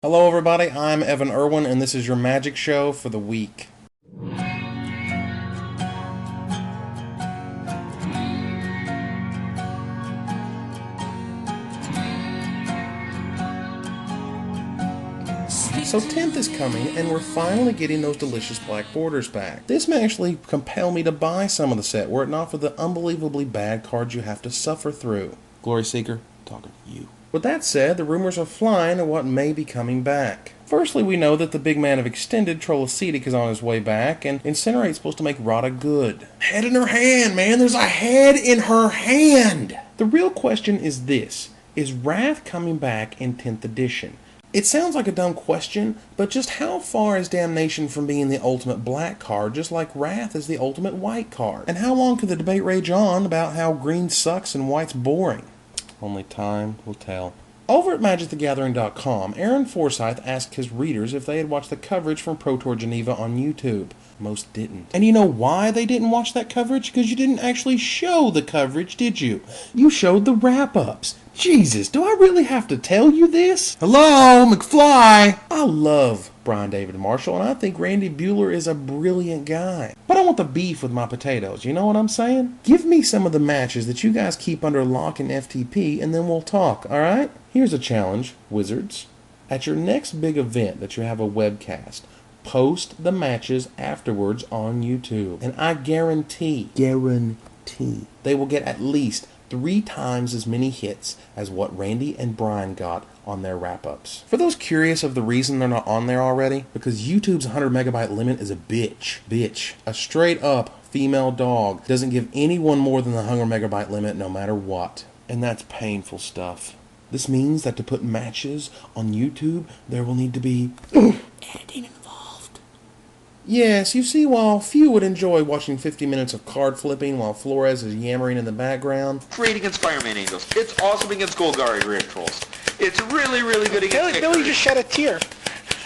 Hello everybody, I'm Evan Irwin and this is your magic show for the week. So 10th is coming and we're finally getting those delicious black borders back. This may actually compel me to buy some of the set were it not for the unbelievably bad cards you have to suffer through. Glory Seeker, talking to you. With that said, the rumors are flying of what may be coming back. Firstly, we know that the big man of Extended, Trollacetic, is on his way back, and Incinerate's supposed to make Rada good. Head in her hand, man! There's a head in her hand! The real question is this. Is Wrath coming back in 10th edition? It sounds like a dumb question, but just how far is Damnation from being the ultimate black card, just like Wrath is the ultimate white card? And how long could the debate rage on about how green sucks and white's boring? Only time will tell. Over at MagicTheGathering.com, Aaron Forsyth asked his readers if they had watched the coverage from Pro Tour Geneva on YouTube. Most didn't. And you know why they didn't watch that coverage? Because you didn't actually show the coverage, did you? You showed the wrap-ups. Jesus, do I really have to tell you this? Hello, McFly! I love Brian David Marshall, and I think Randy Buehler is a brilliant guy. But I want the beef with my potatoes, you know what I'm saying? Give me some of the matches that you guys keep under lock and FTP, and then we'll talk, alright? Here's a challenge, Wizards. At your next big event that you have a webcast, post the matches afterwards on YouTube. And I guarantee, they will get at least 3 times as many hits as what Randy and Brian got on their wrap-ups. For those curious of the reason they're not on there already, because YouTube's 100 megabyte limit is a bitch. A straight up female dog doesn't give anyone more than the 100 megabyte limit no matter what. And that's painful stuff. This means that to put matches on YouTube, there will need to be editing involved. Yes, you see, while few would enjoy watching 50 minutes of card flipping while Flores is yammering in the background. Great against Fireman Angels. It's awesome against Golgari Grand Trolls. It's really, really good against Billy just shed a tear.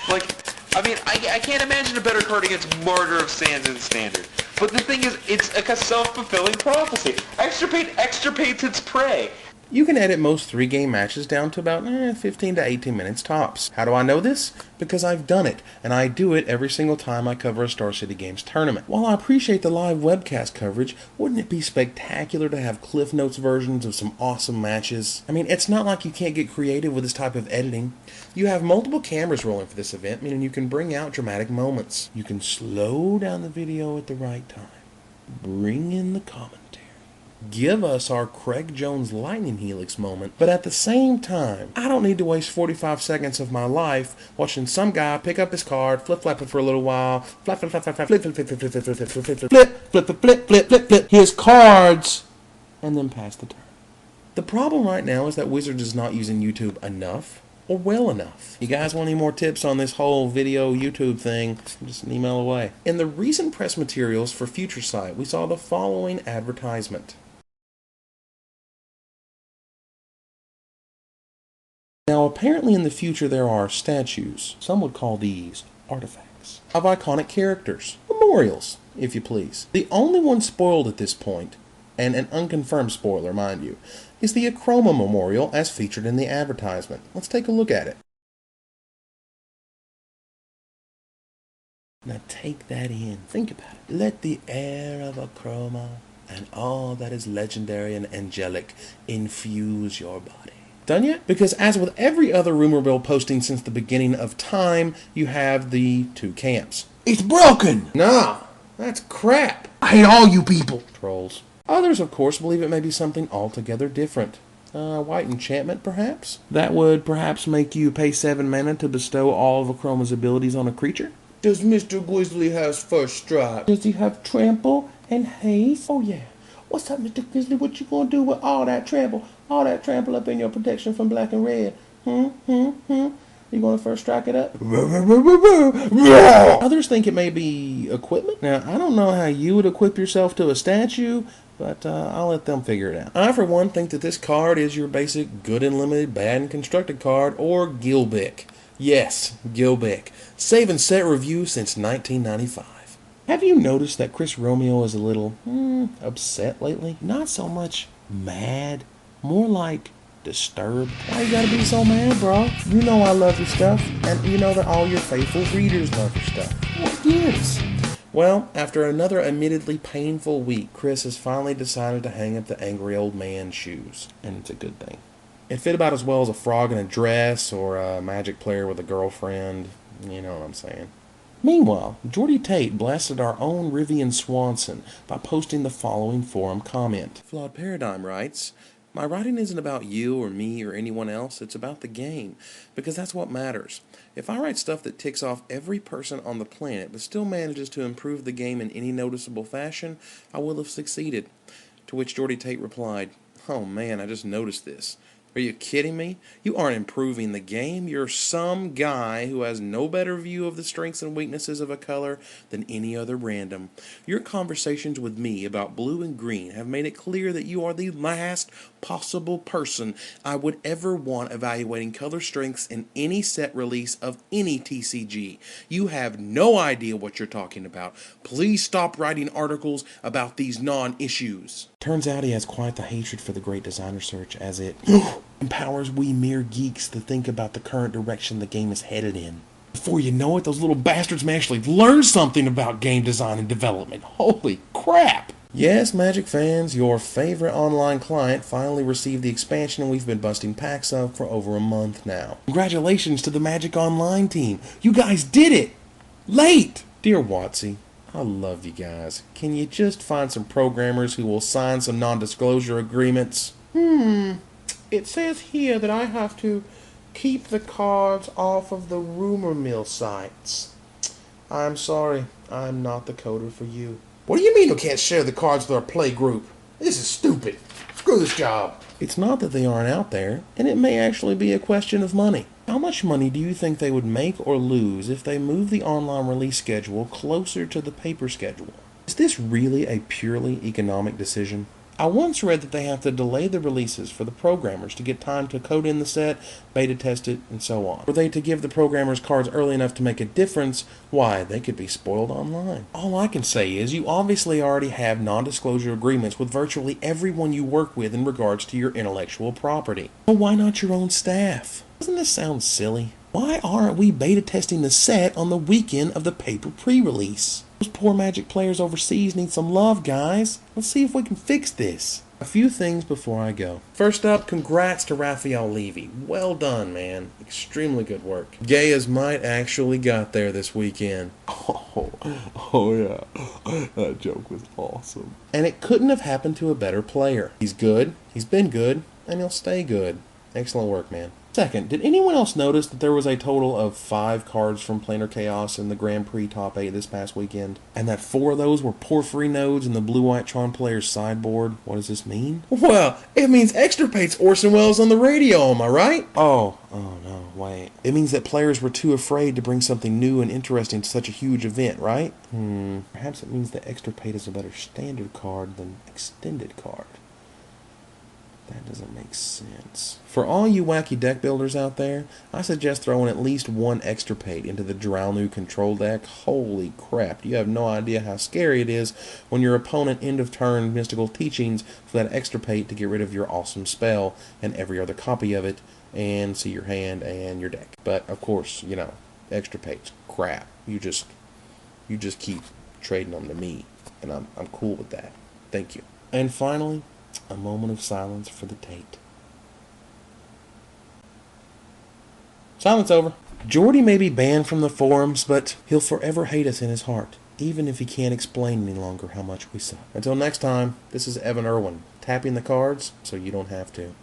Like, I mean, I can't imagine a better card against Martyr of Sands in Standard. But the thing is, it's like a self-fulfilling prophecy. Extirpates its prey. You can edit most 3-game matches down to about 15 to 18 minutes tops. How do I know this? Because I've done it, and I do it every single time I cover a Star City Games tournament. While I appreciate the live webcast coverage, wouldn't it be spectacular to have Cliff Notes versions of some awesome matches? I mean, it's not like you can't get creative with this type of editing. You have multiple cameras rolling for this event, meaning you can bring out dramatic moments. You can slow down the video at the right time. Bring in the commentary. Give us our Craig Jones Lightning Helix moment, but at the same time, I don't need to waste 45 seconds of my life watching some guy pick up his card, flip-flap it for a little while, flip, his cards, and then pass the turn. The problem right now is that Wizards is not using YouTube enough or well enough. You guys want any more tips on this whole video YouTube thing, just an email away. In the recent press materials for Future Sight, we saw the following advertisement. Now, apparently in the future there are statues, some would call these artifacts, of iconic characters, memorials, if you please. The only one spoiled at this point, and an unconfirmed spoiler, mind you, is the Akroma Memorial as featured in the advertisement. Let's take a look at it. Now take that in, think about it. Let the air of Akroma and all that is legendary and angelic infuse your body. Done yet? Because as with every other rumor mill posting since the beginning of time, you have the 2 camps. It's broken! Nah, that's crap. I hate all you people. Trolls. Others, of course, believe it may be something altogether different. White enchantment, perhaps? That would perhaps make you pay 7 mana to bestow all of Akroma's abilities on a creature? Does Mr. Grizzly have first strike? Does he have trample and haste? Oh yeah. What's up, Mr. Grizzly? What you gonna do with all that trample? All that trample up in your protection from black and red? You gonna first strike it up? Others think it may be equipment. Now, I don't know how you would equip yourself to a statue, but I'll let them figure it out. I, for one, think that this card is your basic good and limited, bad and constructed card, or Gilbic. Yes, Gilbic. Save and set review since 1995. Have you noticed that Chris Romeo is a little upset lately? Not so much mad, more like Disturbed? Why you gotta be so mad, bro? You know I love your stuff, and you know that all your faithful readers love your stuff. What gives? Well, after another admittedly painful week, Chris has finally decided to hang up the angry old man's shoes. And it's a good thing. It fit about as well as a frog in a dress or a Magic player with a girlfriend. You know what I'm saying. Meanwhile, Jordy Tate blasted our own Rivian Swanson by posting the following forum comment. Flawed Paradigm writes, "My writing isn't about you or me or anyone else, it's about the game, because that's what matters. If I write stuff that ticks off every person on the planet but still manages to improve the game in any noticeable fashion, I will have succeeded." To which Jordy Tate replied, "Oh man, I just noticed this. Are you kidding me? You aren't improving the game. You're some guy who has no better view of the strengths and weaknesses of a color than any other random. Your conversations with me about blue and green have made it clear that you are the last possible person I would ever want evaluating color strengths in any set release of any TCG. You have no idea what you're talking about. Please stop writing articles about these non-issues." Turns out he has quite the hatred for the Great Designer Search, as it empowers we mere geeks to think about the current direction the game is headed in. Before you know it, those little bastards may actually learn something about game design and development. Holy crap! Yes, Magic fans, your favorite online client finally received the expansion we've been busting packs of for over a month now. Congratulations to the Magic Online team. You guys did it! Late! Dear Watsy, I love you guys. Can you just find some programmers who will sign some non-disclosure agreements? It says here that I have to keep the cards off of the rumor mill sites. I'm sorry, I'm not the coder for you. What do you mean we can't share the cards with our play group? This is stupid. Screw this job. It's not that they aren't out there, and it may actually be a question of money. How much money do you think they would make or lose if they move the online release schedule closer to the paper schedule? Is this really a purely economic decision? I once read that they have to delay the releases for the programmers to get time to code in the set, beta test it, and so on. Were they to give the programmers cards early enough to make a difference, why, they could be spoiled online. All I can say is you obviously already have non-disclosure agreements with virtually everyone you work with in regards to your intellectual property. So why not your own staff? Doesn't this sound silly? Why aren't we beta testing the set on the weekend of the paper pre-release? Those poor Magic players overseas need some love, guys. Let's see if we can fix this. A few things before I go. First up, congrats to Raphael Levy. Well done, man. Extremely good work. Gaia's might actually got there this weekend. Oh yeah. That joke was awesome. And it couldn't have happened to a better player. He's good, he's been good, and he'll stay good. Excellent work, man. Second, did anyone else notice that there was a total of 5 cards from Planar Chaos in the Grand Prix Top 8 this past weekend? And that 4 of those were Porphyry nodes in the Blue-White Tron player's sideboard? What does this mean? Well, it means Extirpate's Orson Welles on the radio, am I right? Oh no, wait. It means that players were too afraid to bring something new and interesting to such a huge event, right? Perhaps it means that Extirpate is a better standard card than extended card. That doesn't make sense. For all you wacky deck builders out there, I suggest throwing at least one Extirpate into the Drownu control deck. Holy crap, you have no idea how scary it is when your opponent end-of-turn mystical teachings for that Extirpate to get rid of your awesome spell and every other copy of it, and see your hand and your deck. But, of course, you know, Extirpate's crap. You just keep trading them to me, and I'm cool with that. Thank you. And finally, a moment of silence for the Tate. Silence over. Jordy may be banned from the forums, but he'll forever hate us in his heart, even if he can't explain any longer how much we suck. Until next time, this is Evan Irwin, tapping the cards so you don't have to.